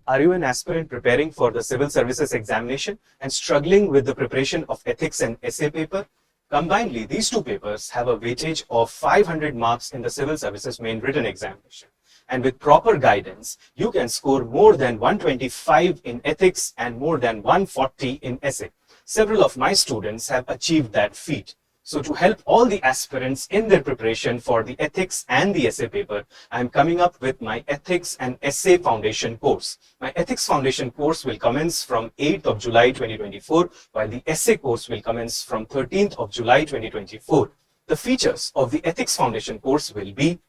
Are you an aspirant preparing for the civil services examination and struggling with the preparation of ethics and essay paper? Combinedly, these two papers have a weightage of 500 marks in the civil services main written examination. And with proper guidance, you can score more than 125 in ethics and more than 140 in essay. Several of my students have achieved that feat. So to help all the aspirants in their preparation for the ethics and the essay paper, I am coming up with my ethics and essay foundation course. My ethics foundation course will commence from 8th of July 2024, while the essay course will commence from 13th of July 2024. The features of the ethics foundation course will be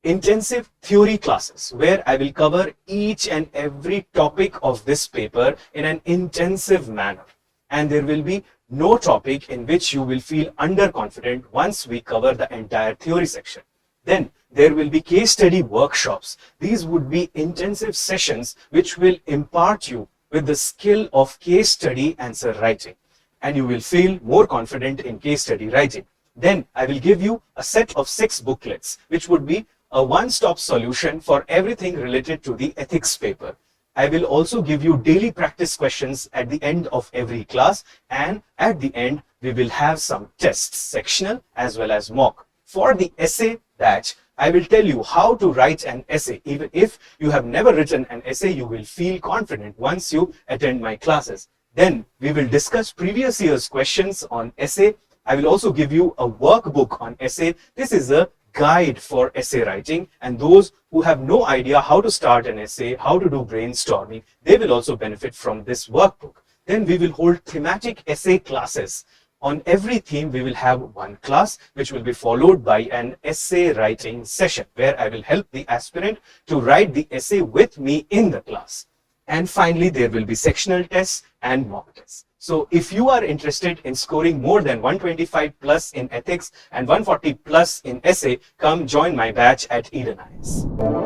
intensive theory classes, where I will cover each and every topic of this paper in an intensive manner. And there will be no topic in which you will feel underconfident once we cover the entire theory section. Then there will be case study workshops. These would be intensive sessions which will impart you with the skill of case study answer writing, and you will feel more confident in case study writing. Then I will give you a set of 6 booklets, which would be a one-stop solution for everything related to the ethics paper. I will also give you daily practice questions at the end of every class, and at the end we will have some tests, sectional as well as mock. For the essay batch, I will tell you how to write an essay. Even if you have never written an essay, you will feel confident once you attend my classes. Then we will discuss previous year's questions on essay. I will also give you a workbook on essay. This is a guide for essay writing, and those who have no idea how to start an essay, how to do brainstorming, they will also benefit from this workbook. Then we will hold thematic essay classes. On every theme, we will have one class, which will be followed by an essay writing session, where I will help the aspirant to write the essay with me in the class. And finally, there will be sectional tests and mock tests. So if you are interested in scoring more than 125 plus in ethics and 140 plus in essay, come join my batch at Edeneyes.